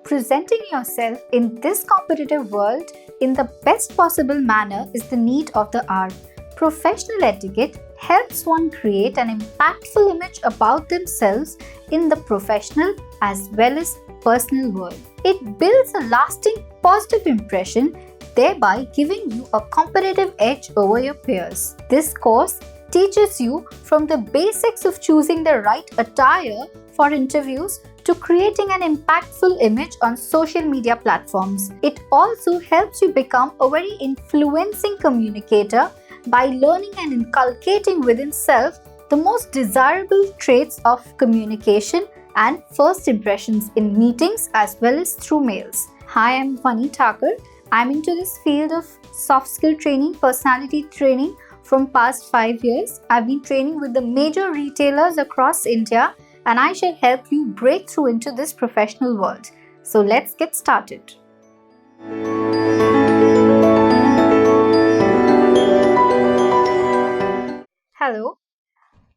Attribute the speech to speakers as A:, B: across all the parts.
A: Presenting yourself in this competitive world in the best possible manner is the need of the hour. Professional etiquette helps one create an impactful image about themselves in the professional as well as personal world. It builds a lasting positive impression, thereby giving you a competitive edge over your peers. This course teaches you from the basics of choosing the right attire for interviews to creating an impactful image on social media platforms. It also helps you become a very influencing communicator by learning and inculcating within self the most desirable traits of communication and first impressions in meetings as well as through mails. Hi, I'm Dhwani Thaker. I'm into this field of soft skill training, personality training from past 5 years. I've been training with the major retailers across India, and I shall help you break through into this professional world. So let's get started. Hello,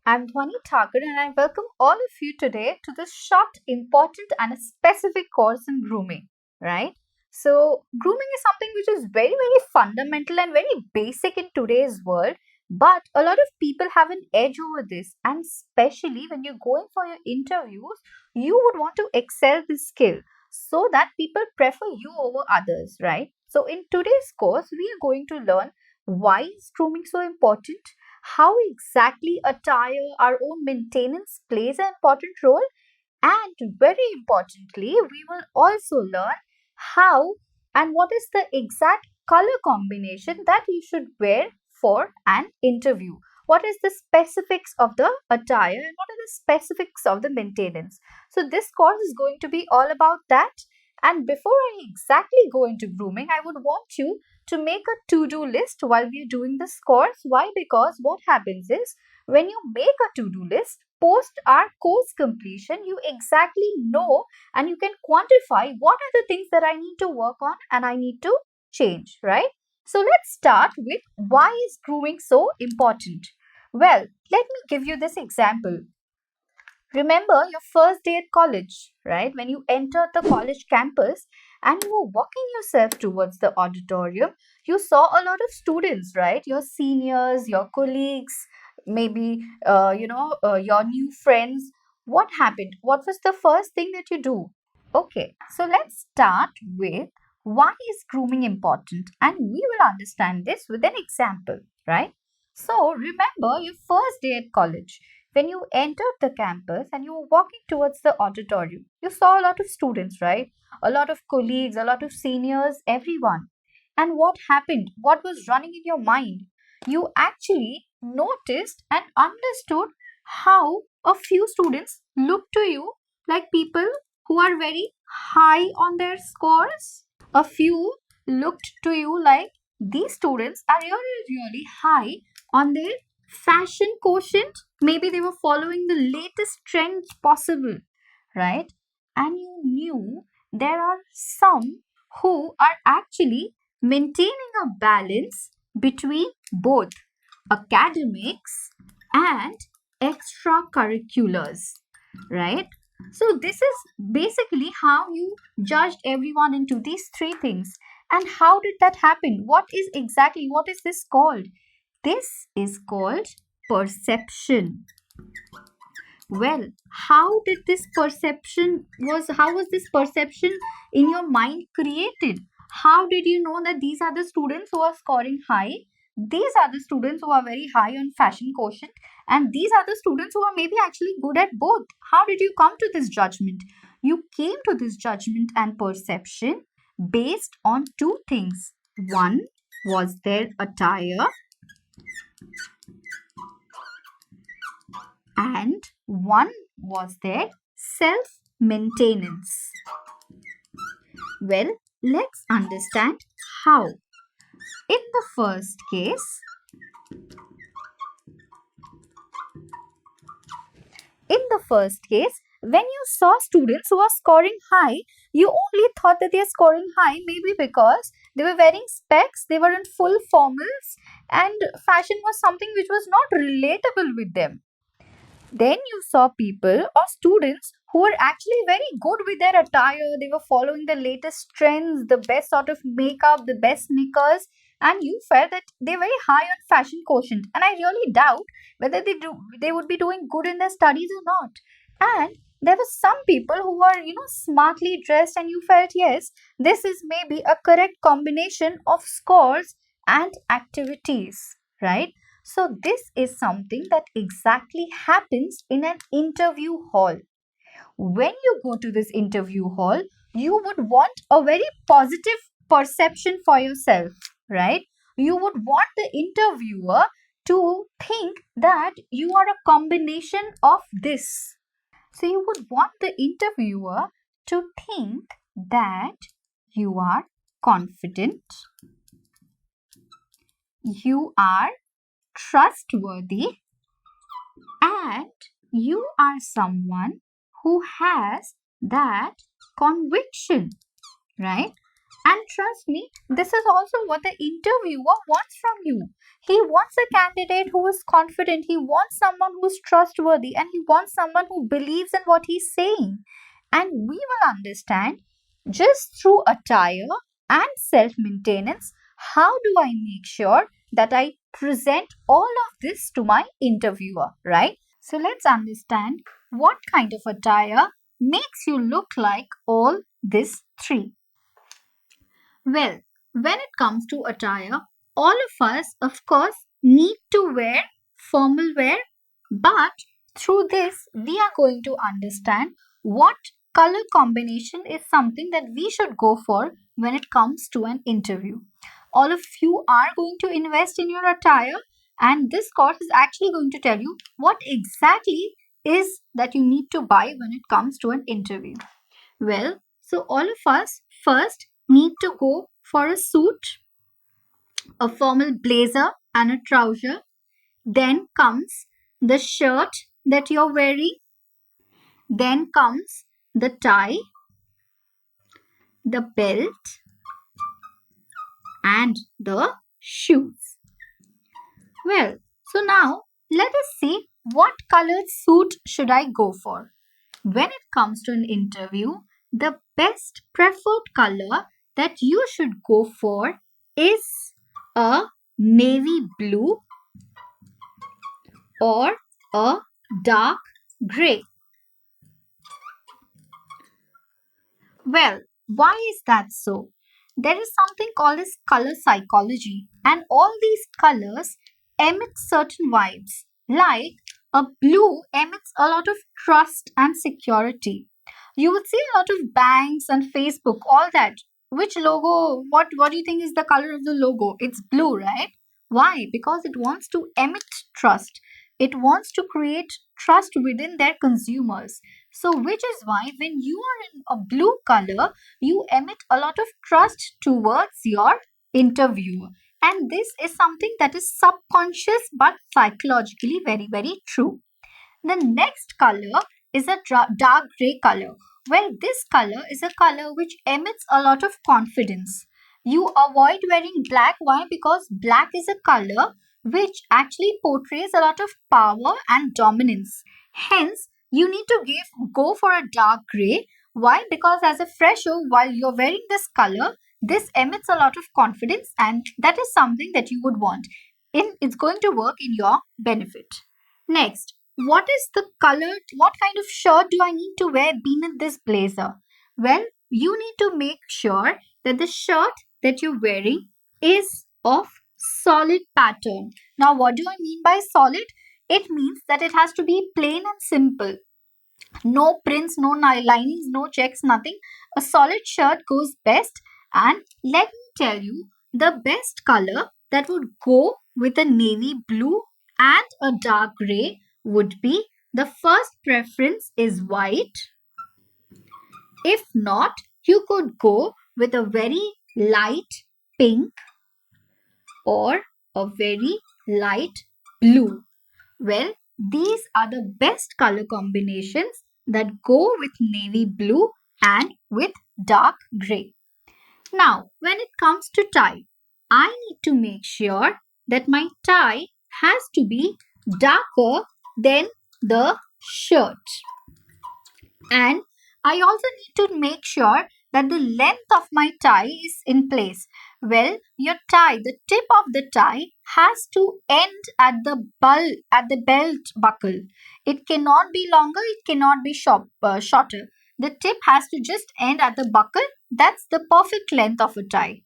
A: I'm Dhwani Thaker and I welcome all of you today to this short, important and a specific course in grooming, right? So, grooming is something which is very, very fundamental and very basic in today's world. But a lot of people have an edge over this, and especially when you're going for your interviews, you would want to excel this skill so that people prefer you over others, right? So, in today's course, we are going to learn why is grooming so important, how exactly attire, our own maintenance plays an important role, and very importantly, we will also learn how and what is the exact color combination that you should wear for an interview. What is the specifics of the attire and what are the specifics of the maintenance? So this course is going to be all about that. And before I exactly go into grooming, I would want you to make a to-do list while we are doing this course. Why? Because what happens is when you make a to-do list, post our course completion, you exactly know and you can quantify what are the things that I need to work on and I need to change, right? So let's start with why is grooming so important? Well, let me give you this example. Remember your first day at college, right? When you entered the college campus and you were walking yourself towards the auditorium, you saw a lot of students, right? Your seniors, your colleagues, maybe, your new friends. What happened? What was the first thing that you do? Okay, so let's start with why is grooming important? And we will understand this with an example, right? So remember your first day at college. When you entered the campus and you were walking towards the auditorium, you saw a lot of students, right? A lot of colleagues, a lot of seniors, everyone. And what happened? What was running in your mind? You actually noticed and understood how a few students look to you like people who are very high on their scores. A few looked to you like these students are really, really high on their fashion quotient. Maybe they were following the latest trends possible, right? And you knew there are some who are actually maintaining a balance between both academics and extracurriculars, right? So this is basically how you judged everyone into these three things. And how did that happen? What is this called? This is called perception. Well, how was this perception in your mind created? How did you know that these are the students who are scoring high? These are the students who are very high on fashion quotient, and these are the students who are maybe actually good at both. How did you come to this judgment? You came to this judgment and perception based on two things. One was their attire, and one was their self maintenance. Well, let's understand how. In the first case, when you saw students who are scoring high, you only thought that they are scoring high maybe because they were wearing specs, they were in full formals, and fashion was something which was not relatable with them. Then you saw people or students who were actually very good with their attire. They were following the latest trends, the best sort of makeup, the best sneakers, and you felt that they're very high on fashion quotient. And I really doubt whether they would be doing good in their studies or not. And there were some people who were, smartly dressed, and you felt, yes, this is maybe a correct combination of scores and activities, right? So, this is something that exactly happens in an interview hall. When you go to this interview hall, you would want a very positive perception for yourself, right? You would want the interviewer to think that you are a combination of this. So, you would want the interviewer to think that you are confident, you are trustworthy, and you are someone who has that conviction, right? And trust me, this is also what the interviewer wants from you. He wants a candidate who is confident, he wants someone who is trustworthy, and he wants someone who believes in what he's saying. And we will understand just through attire and self maintenance how do I make sure that I present all of this to my interviewer, right? So let's understand what kind of attire makes you look like all these three. Well, when it comes to attire, all of us, of course, need to wear formal wear, but through this, we are going to understand what color combination is something that we should go for when it comes to an interview. All of you are going to invest in your attire, and this course is actually going to tell you what exactly is that you need to buy when it comes to an interview. Well, so all of us first need to go for a suit, a formal blazer, and a trouser. Then comes the shirt that you're wearing. Then comes the tie, the belt, and the shoes. Well, so now let us see what colored suit should I go for. When it comes to an interview, the best preferred color that you should go for is a navy blue or a dark gray. Well, why is that so? There is something called as color psychology, and all these colors emit certain vibes. Like a blue emits a lot of trust and security. You would see a lot of banks and Facebook, all that. Which logo, what do you think is the color of the logo? It's blue, right? Why? Because it wants to emit trust. It wants to create trust within their consumers. So, which is why when you are in a blue color, you emit a lot of trust towards your interviewer. And this is something that is subconscious but psychologically very, very true. The next color is a dark gray color. Well, this color is a color which emits a lot of confidence. You avoid wearing black. Why? Because black is a color which actually portrays a lot of power and dominance. Hence, you need to go for a dark gray. Why? Because as a fresher, while you're wearing this color, this emits a lot of confidence, and that is something that you would want. It's going to work in your benefit. Next, what is the color? What kind of shirt do I need to wear beneath this blazer? Well, you need to make sure that the shirt that you're wearing is of solid pattern. Now, what do I mean by solid? It means that it has to be plain and simple. No prints, no linings, no checks, nothing. A solid shirt goes best. And let me tell you, the best color that would go with a navy blue and a dark gray would be, the first preference is white. If not, you could go with a very light pink or a very light blue. Well, these are the best color combinations that go with navy blue and with dark gray. Now, when it comes to tie, I need to make sure that my tie has to be darker than the shirt. And I also need to make sure that the length of my tie is in place. Well, your tie, the tip of the tie has to end at the belt buckle. It cannot be longer, it cannot be shorter. The tip has to just end at the buckle. That's the perfect length of a tie.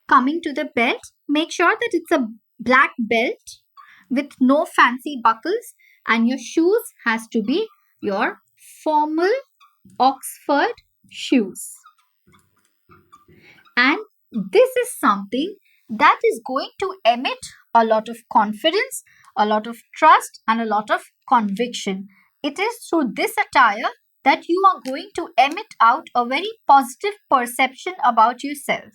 A: Coming to the belt, make sure that it's a black belt with no fancy buckles, and your shoes has to be your formal Oxford shoes. And this is something that is going to emit a lot of confidence, a lot of trust, and a lot of conviction. It is through this attire that you are going to emit out a very positive perception about yourself,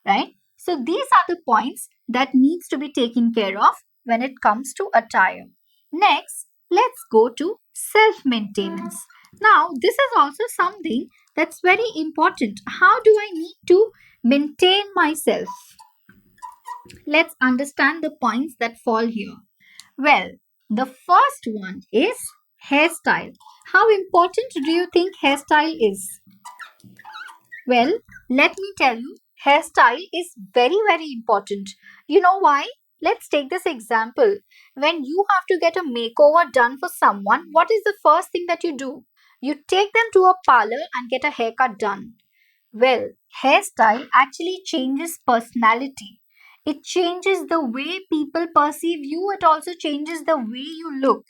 A: right? So these are the points that needs to be taken care of when it comes to attire. Next, let's go to self maintenance. Now, this is also something that's very important. How do I need to maintain myself? Let's understand the points that fall here. Well, the first one is hairstyle. How important do you think hairstyle is? Well, let me tell you, hairstyle is very, very important. You know why? Let's take this example. When you have to get a makeover done for someone, what is the first thing that you do? You take them to a parlor and get a haircut done. Well, hairstyle actually changes personality. It changes the way people perceive you. It also changes the way you look.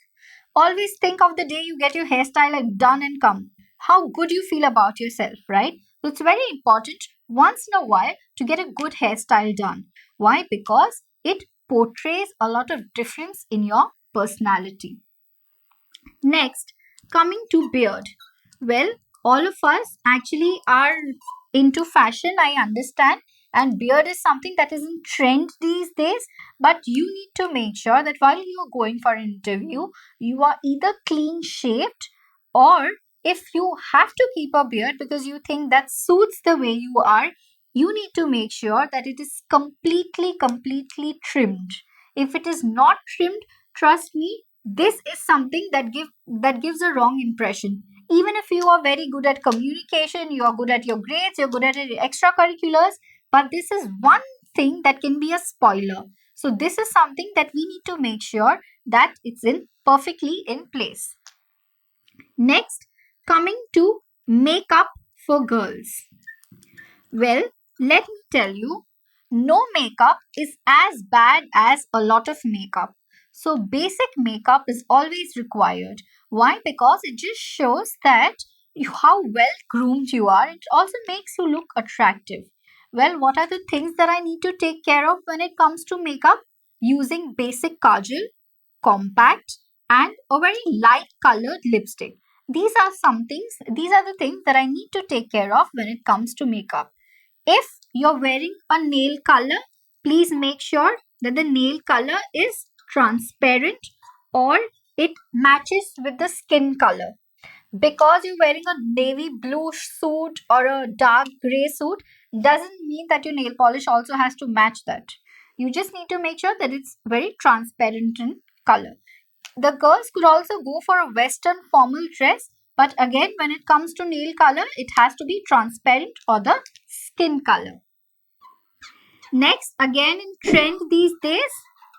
A: Always think of the day you get your hairstyle done and come. How good you feel about yourself, right? So it's very important once in a while to get a good hairstyle done. Why? Because it portrays a lot of difference in your personality. Next, coming to beard. Well, all of us actually are into fashion, I understand, and beard is something that is in trend these days. But you need to make sure that while you are going for an interview, you are either clean shaved, or if you have to keep a beard because you think that suits the way you are, you need to make sure that it is completely trimmed. If it is not trimmed, trust me, this is something that gives a wrong impression. Even if you are very good at communication, you are good at your grades, you're good at your extracurriculars, but this is one thing that can be a spoiler. So this is something that we need to make sure that it's in perfectly in place. Next, coming to makeup for girls. Well, let me tell you, no makeup is as bad as a lot of makeup. So, basic makeup is always required. Why? Because it just shows that how well groomed you are. It also makes you look attractive. Well, what are the things that I need to take care of when it comes to makeup? Using basic kajal, compact, and a very light colored lipstick. These are the things that I need to take care of when it comes to makeup. If you're wearing a nail color, please make sure that the nail color is transparent or it matches with the skin color. Because you're wearing a navy blue suit or a dark gray suit doesn't mean that your nail polish also has to match that. You just need to make sure that it's very transparent in color. The girls could also go for a western formal dress, but again, when it comes to nail color, it has to be transparent or the skin color. Next, again in trend these days,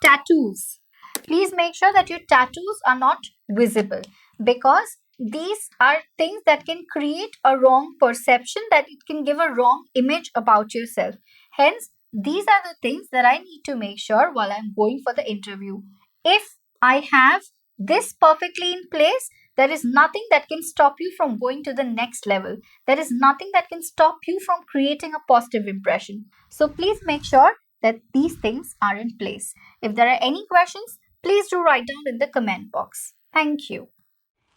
A: tattoos. Please make sure that your tattoos are not visible, because these are things that can create a wrong perception, that it can give a wrong image about yourself. Hence, these are the things that I need to make sure while I'm going for the interview. If I have this perfectly in place, there is nothing that can stop you from going to the next level. There is nothing that can stop you from creating a positive impression. So please make sure that these things are in place. If there are any questions, please do write down in the comment box. Thank you.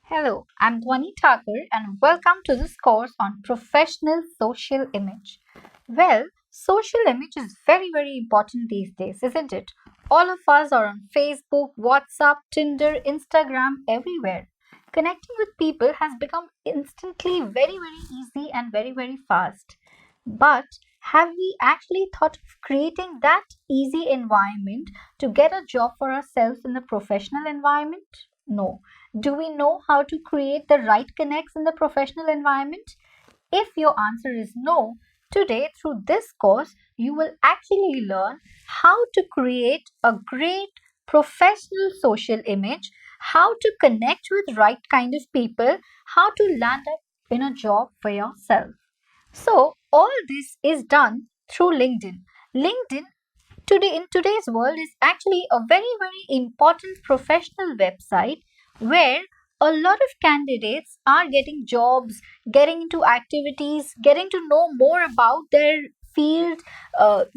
A: Hello, I'm Dhwani Thaker and welcome to this course on professional social image. Well, social image is very important these days, isn't it? All of us are on Facebook, WhatsApp, Tinder, Instagram, everywhere. Connecting with people has become instantly very easy and very fast. But have we actually thought of creating that easy environment to get a job for ourselves in the professional environment? No. Do we know how to create the right connects in the professional environment? If your answer is no, today through this course, you will actually learn how to create a great professional social image, how to connect with right kind of people, how to land up in a job for yourself. So, all this is done through LinkedIn. LinkedIn today in today's world is actually a very important professional website where a lot of candidates are getting jobs, getting into activities, getting to know more about their field,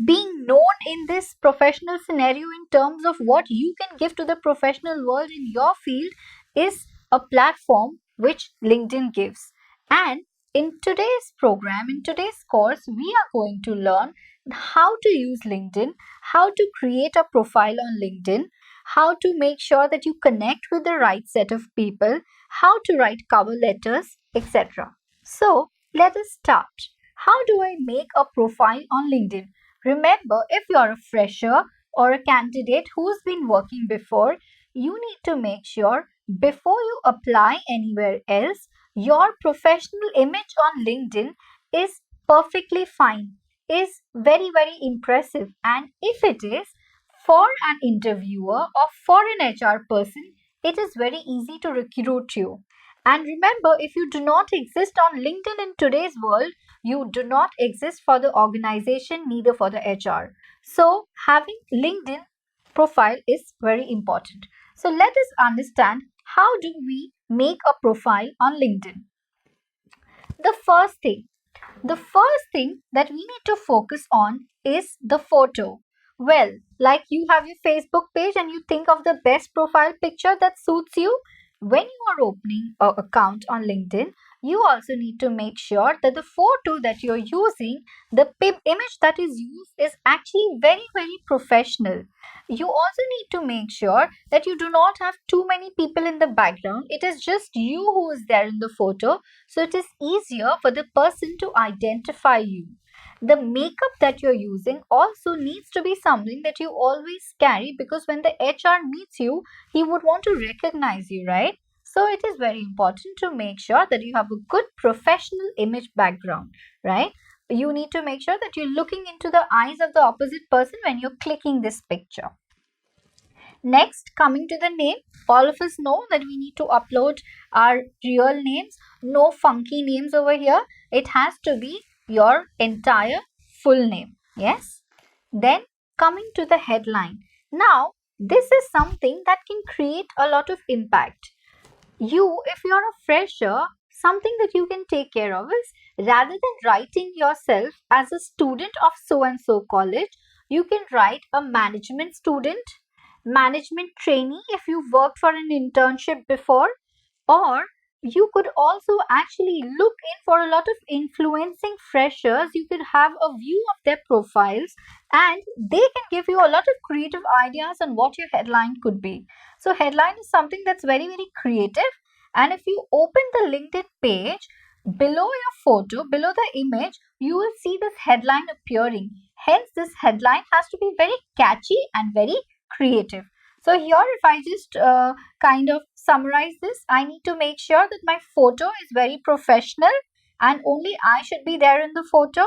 A: being known in this professional scenario in terms of what you can give to the professional world in your field is a platform which LinkedIn gives. And in today's program, in today's course, we are going to learn how to use LinkedIn, how to create a profile on LinkedIn, how to make sure that you connect with the right set of people, how to write cover letters, etc. So, let us start. How do I make a profile on LinkedIn? Remember, if you're a fresher or a candidate who's been working before, you need to make sure before you apply anywhere else, your professional image on LinkedIn is perfectly fine, is very impressive, and if it is for an interviewer or for an HR person, it is very easy to recruit you. And remember, if you do not exist on LinkedIn in today's world, you do not exist for the organization, neither for the HR. So having LinkedIn profile is very important. So let us understand, how do we make a profile on LinkedIn? the first thing the first thing that we need to focus on is the photo. Well, like you have your Facebook page and you think of the best profile picture that suits you. When you are opening an account on LinkedIn, you also need to make sure that the photo that you're using, the image that is used, is actually very professional. You also need to make sure that you do not have too many people in the background. It is just you who is there in the photo, so it is easier for the person to identify you. The makeup that you're using also needs to be something that you always carry, because when the HR meets you, he would want to recognize you, right? So it is very important to make sure that you have a good professional image background, right? You need to make sure that you're looking into the eyes of the opposite person when you're clicking this picture. Next, coming to the name, all of us know that we need to upload our real names. No funky names over here. It has to be your entire full name. Yes. Then coming to the headline. Now, this is something that can create a lot of impact. If you're a fresher, something that you can take care of is, rather than writing yourself as a student of so and so college, you can write a management student, management trainee if you've worked for an internship before, or you could also actually look in for a lot of influencing freshers. You could have a view of their profiles and they can give you a lot of creative ideas on what your headline could be. So, headline is something that's very creative. And if you open the LinkedIn page, below your photo, below the image, you will see this headline appearing. Hence, this headline has to be very catchy and very creative. So here, if I just kind of summarize this, I need to make sure that my photo is very professional and only I should be there in the photo.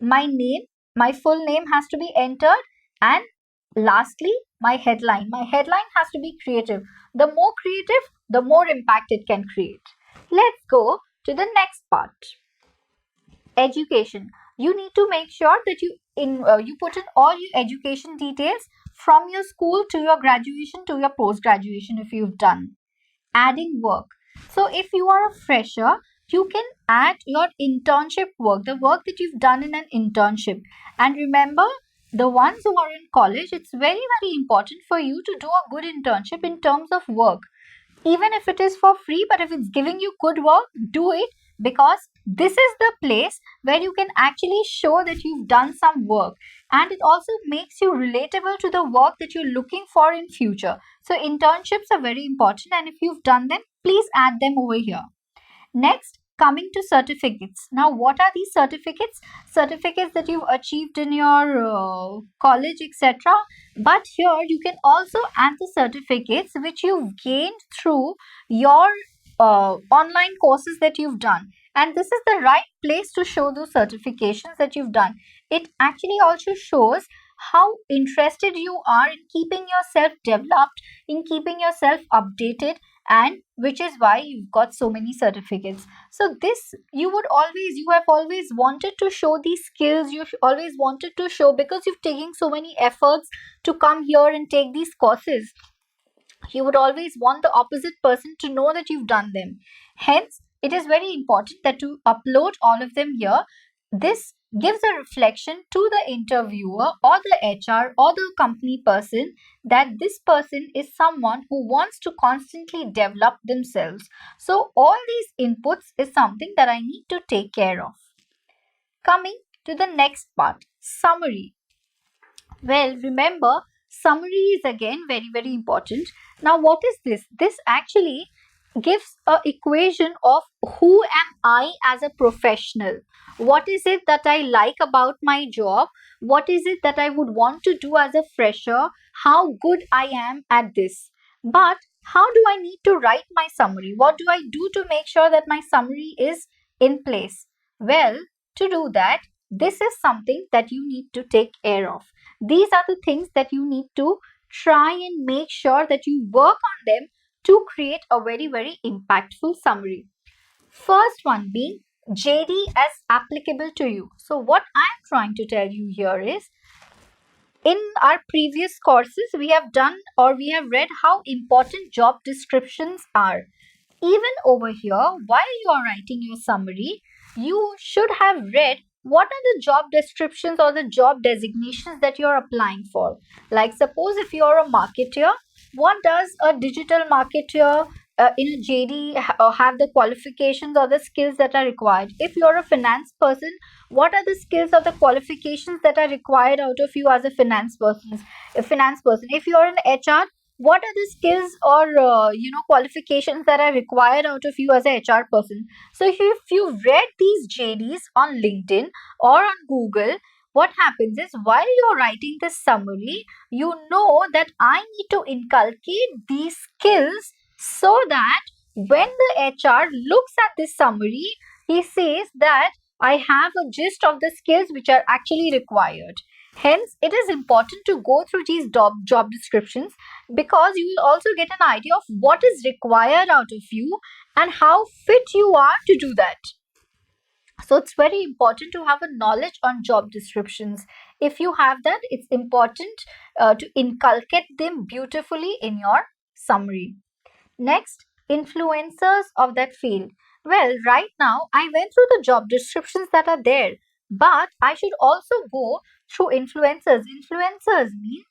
A: My name, my full name has to be entered, and lastly, my headline. My headline has to be creative. The more creative, the more impact it can create. Let's go to the next part. Education. You need to make sure that you put in all your education details from your school to your graduation to your post graduation if you've done. Adding work. So if you are a fresher, you can add your internship work, the work that you've done in an internship. And remember, the ones who are in college, it's very important for you to do a good internship in terms of work. Even if it is for free, but if it's giving you good work, do it, because this is the place where you can actually show that you've done some work, and it also makes you relatable to the work that you're looking for in future. So internships are very important, and if you've done them, please add them over here. Next, coming to certificates. Now, what are these certificates? Certificates that you've achieved in your college, etc. But here you can also add the certificates which you've gained through your online courses that you've done. And this is the right place to show those certifications that you've done. It actually also shows how interested you are in keeping yourself developed, in keeping yourself updated, and which is why you've got so many certificates. So this, you have always wanted to show these skills, you've always wanted to show, because you've taken so many efforts to come here and take these courses. You would always want the opposite person to know that you've done them. Hence, it is very important that to upload all of them here. This gives a reflection to the interviewer or the HR or the company person that this person is someone who wants to constantly develop themselves. So, all these inputs is something that I need to take care of. Coming to the next part, summary. Well, remember, summary is again very, very important. Now, what is this? This actually gives a equation of who am I as a professional. What is it that I like about my job? What is it that I would want to do as a fresher? How good I am at this. But how do I need to write my summary? What do I do to make sure that my summary is in place? Well, to do that, this is something that you need to take care of. These are the things that you need to try and make sure that you work on them to create a very, very impactful summary. First one being JD as applicable to you. So, what I'm trying to tell you here is, in our previous courses, we have done or we have read how important job descriptions are. Even over here, while you are writing your summary, you should have read what are the job descriptions or the job designations that you're applying for. Like, suppose if you're a marketer, what does a digital marketer in a JD have the qualifications or the skills that are required? If you're a finance person, what are the skills or the qualifications that are required out of you as a finance person? If you're an HR, what are the skills or qualifications that are required out of you as a HR person? So if you've read these JDs on LinkedIn or on Google, what happens is, while you're writing this summary, you know that I need to inculcate these skills so that when the HR looks at this summary, he says that I have a gist of the skills which are actually required. Hence, it is important to go through these job descriptions, because you will also get an idea of what is required out of you and how fit you are to do that. So, it's very important to have a knowledge on job descriptions. If you have that, it's important to inculcate them beautifully in your summary. Next, influencers of that field. Well, right now I went through the job descriptions that are there, but I should also go through influencers. Influencers means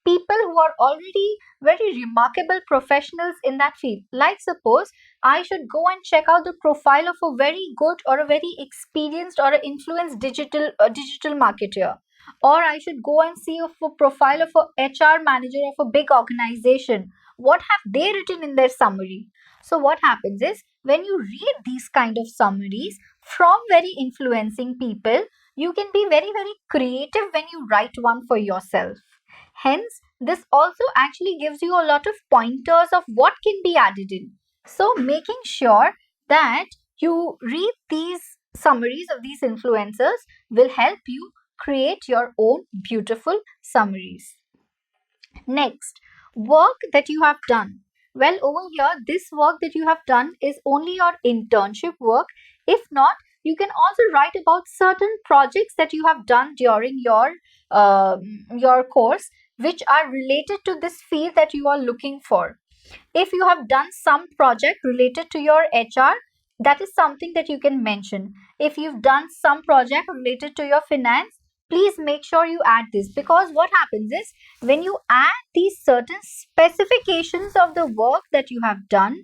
A: people who are already very remarkable professionals in that field. Like, suppose I should go and check out the profile of a very good or a very experienced or an influenced digital marketer, or I should go and see of a profile of a HR manager of a big organization. What have they written in their summary? So what happens is, when you read these kind of summaries from very influencing people, you can be very, very creative when you write one for yourself. Hence, this also actually gives you a lot of pointers of what can be added in. So making sure that you read these summaries of these influencers will help you create your own beautiful summaries. Next, work that you have done. Well, over here, this work that you have done is only your internship work. If not, you can also write about certain projects that you have done during your course, which are related to this field that you are looking for. If you have done some project related to your HR, that is something that you can mention. If you've done some project related to your finance, please make sure you add this, because what happens is, when you add these certain specifications of the work that you have done,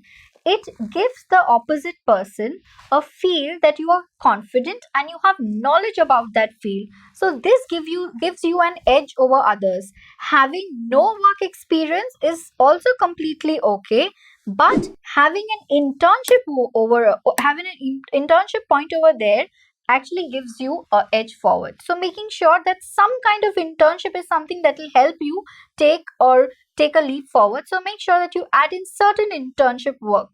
A: it gives the opposite person a feel that you are confident and you have knowledge about that field. So this gives you an edge over others. Having no work experience is also completely okay, But having an having an internship point over there actually gives you a edge forward. So making sure that some kind of internship is something that will help you take a leap forward. So make sure that you add in certain internship work.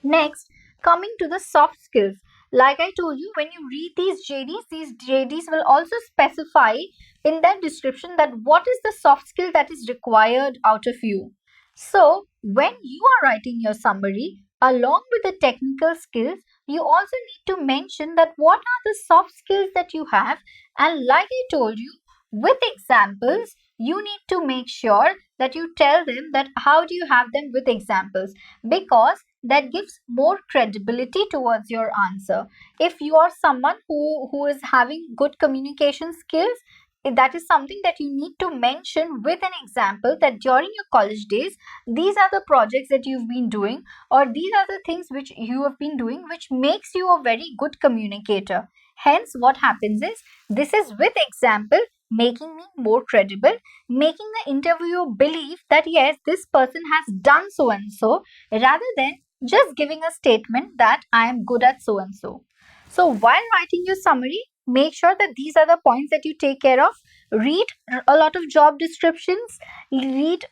A: Next, coming to the soft skills. Like I told you, when you read these JDs will also specify in that description that what is the soft skill that is required out of you. So, when you are writing your summary, along with the technical skills, you also need to mention that what are the soft skills that you have. And like I told you, with examples, you need to make sure that you tell them that how do you have them with examples, because that gives more credibility towards your answer. If you are someone who is having good communication skills, that is something that you need to mention with an example, that during your college days these are the projects that you've been doing, or these are the things which you have been doing which makes you a very good communicator. Hence what happens is, this is with example, making me more credible, making the interviewer believe that yes, this person has done so and so, rather than just giving a statement that I am good at so and so. So while writing your summary, make sure that these are the points that you take care of. Read a lot of job descriptions, read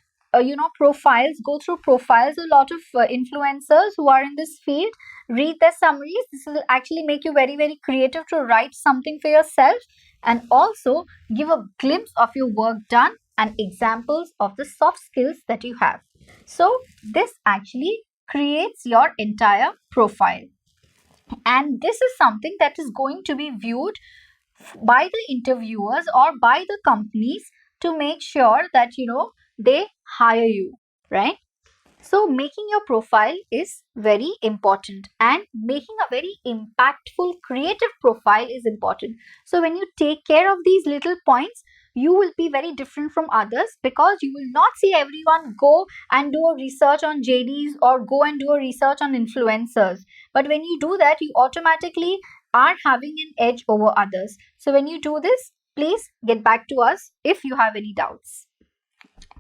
A: profiles, go through profiles, a lot of influencers who are in this field, read their summaries. This will actually make you very, very creative to write something for yourself, and also give a glimpse of your work done and examples of the soft skills that you have. So this actually creates your entire profile, and this is something that is going to be viewed by the interviewers or by the companies to make sure that they hire you, right? So making your profile is very important, and making a very impactful creative profile is important. So when you take care of these little points, you will be very different from others, because you will not see everyone go and do a research on JDs or go and do a research on influencers. But when you do that, you automatically are having an edge over others. So when you do this, please get back to us if you have any doubts.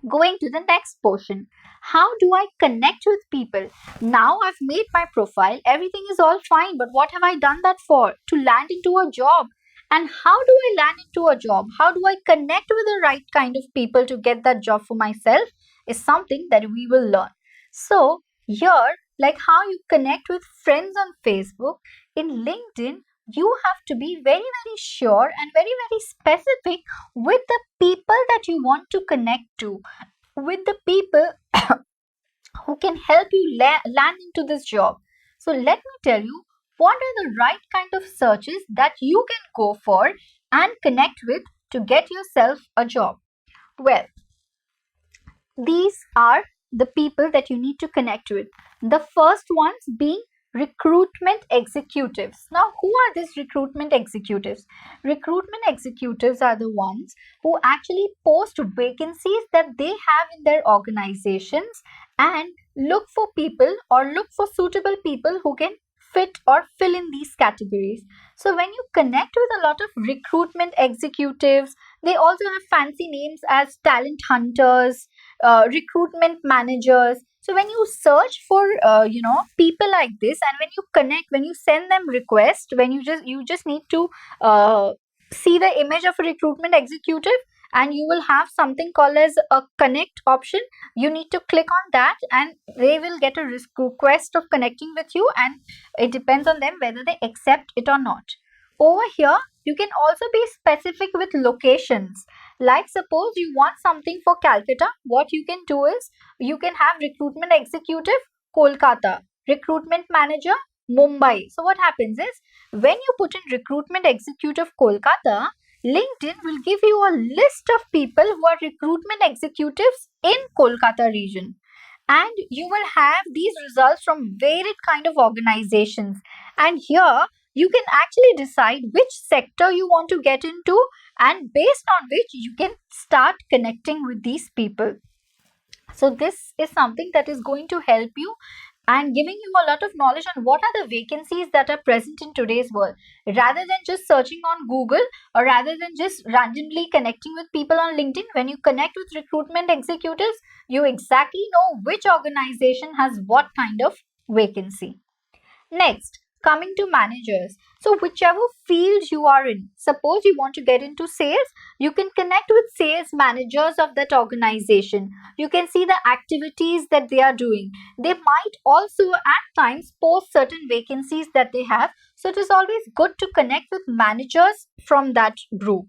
A: Going to the next portion. How do I connect with people? Now I've made my profile, everything is all fine, but what have I done that for? To land into a job. And how do I land into a job? How do I connect with the right kind of people to get that job for myself? Is something that we will learn. So, here, like how you connect with friends on Facebook, in LinkedIn, you have to be very, very sure and very, very specific with the people that you want to connect to, with the people who can help you land into this job. So let me tell you what are the right kind of searches that you can go for and connect with to get yourself a job. Well, these are the people that you need to connect with. The first ones being recruitment executives. Now, who are these recruitment executives? Recruitment executives are the ones who actually post vacancies that they have in their organizations and look for people or look for suitable people who can fit or fill in these categories. So when you connect with a lot of recruitment executives, they also have fancy names as talent hunters, recruitment managers. So when you search for people like this, and when you connect, when you send them request, when you just need to see the image of a recruitment executive, and you will have something called as a connect option. You need to click on that, and they will get a request of connecting with you, and it depends on them whether they accept it or not. Over here, you can also be specific with locations. Like suppose you want something for Calcutta, what you can do is you can have recruitment executive Kolkata, recruitment manager Mumbai. So what happens is, when you put in recruitment executive Kolkata, LinkedIn will give you a list of people who are recruitment executives in Kolkata region, and you will have these results from varied kind of organizations, and here you can actually decide which sector you want to get into, and based on which you can start connecting with these people. So this is something that is going to help you and giving you a lot of knowledge on what are the vacancies that are present in today's world, rather than just searching on Google, or rather than just randomly connecting with people on LinkedIn. When you connect with recruitment executives, you exactly know which organization has what kind of vacancy. Next, coming to managers. So, whichever field you are in, suppose you want to get into sales, you can connect with sales managers of that organization. You can see the activities that they are doing. They might also at times post certain vacancies that they have. So, it is always good to connect with managers from that group.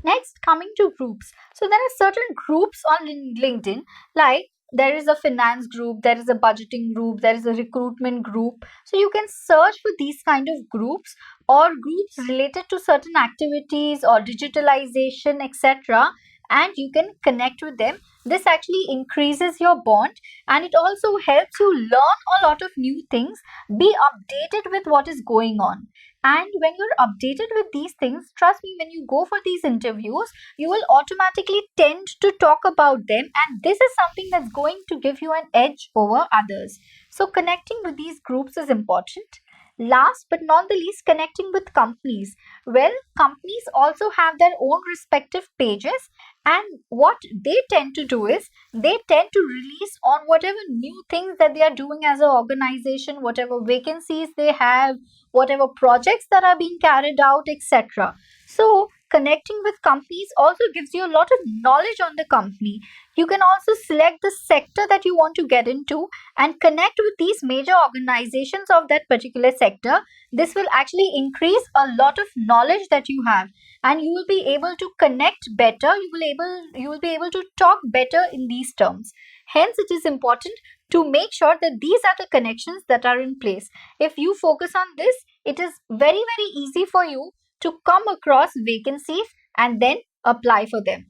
A: Next, coming to groups. So there are certain groups on LinkedIn, like there is a finance group, there is a budgeting group, there is a recruitment group. So you can search for these kind of groups, or groups related to certain activities or digitalization, etc. And you can connect with them. This actually increases your bond, and it also helps you learn a lot of new things, be updated with what is going on. And when you're updated with these things, trust me, when you go for these interviews, you will automatically tend to talk about them. And this is something that's going to give you an edge over others. So, connecting with these groups is important. Last but not the least, connecting with companies. Well, companies also have their own respective pages, and what they tend to do is they tend to release on whatever new things that they are doing as an organization, whatever vacancies they have, whatever projects that are being carried out, etc. So, connecting with companies also gives you a lot of knowledge on the company. You can also select the sector that you want to get into and connect with these major organizations of that particular sector. This will actually increase a lot of knowledge that you have, and you will be able to connect better. You will be able to talk better in these terms. Hence, it is important to make sure that these are the connections that are in place. If you focus on this, it is very, very easy for you to come across vacancies and then apply for them.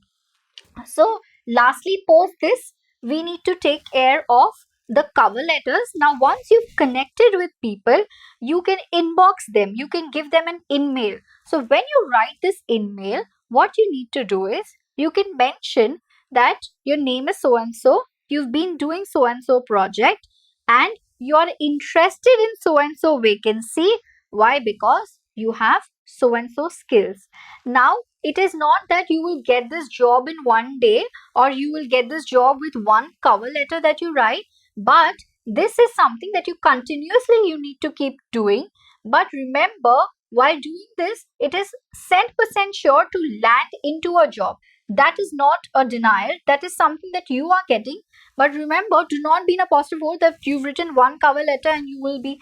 A: So, lastly, post this, we need to take care of the cover letters. Now, once you've connected with people, you can inbox them, you can give them an email. So, when you write this email, what you need to do is you can mention that your name is so and so, you've been doing so and so project, and you are interested in so and so vacancy. Why? Because you have so and so skills. Now, it is not that you will get this job in one day, or you will get this job with one cover letter that you write, but this is something that you need to keep doing. But remember, while doing this, it is 100% sure to land into a job. That is not a denial, that is something that you are getting. But remember, do not be in a positive mode that you've written one cover letter and you will be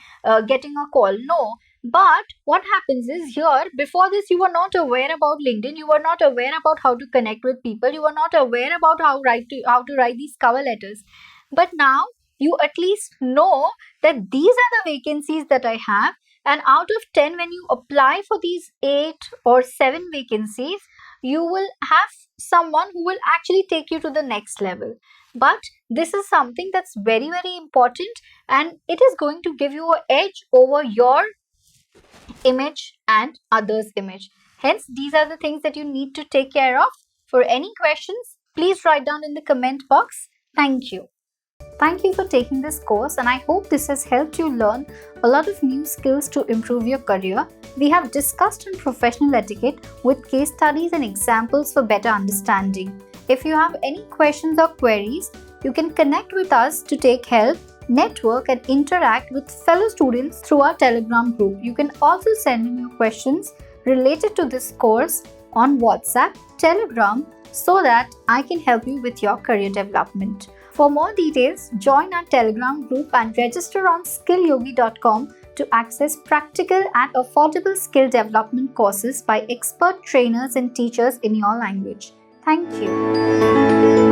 A: getting a call. No. But what happens is, here, before this, you were not aware about LinkedIn. You were not aware about how to connect with people. You were not aware about how to write these cover letters. But now you at least know that these are the vacancies that I have. And out of 10, when you apply for these 8 or 7 vacancies, you will have someone who will actually take you to the next level. But this is something that's very, very important, and it is going to give you an edge over your image and others' image. Hence, these are the things that you need to take care of. For any questions, please write down in the comment box. Thank you. Thank you for taking this course, and I hope this has helped you learn a lot of new skills to improve your career. We have discussed on professional etiquette with case studies and examples for better understanding. If you have any questions or queries, you can connect with us to take help, network, and interact with fellow students through our Telegram group. You can also send in your questions related to this course on WhatsApp, Telegram, so that I can help you with your career development. For more details, join our Telegram group and register on SkillYogi.com to access practical and affordable skill development courses by expert trainers and teachers in your language. Thank you.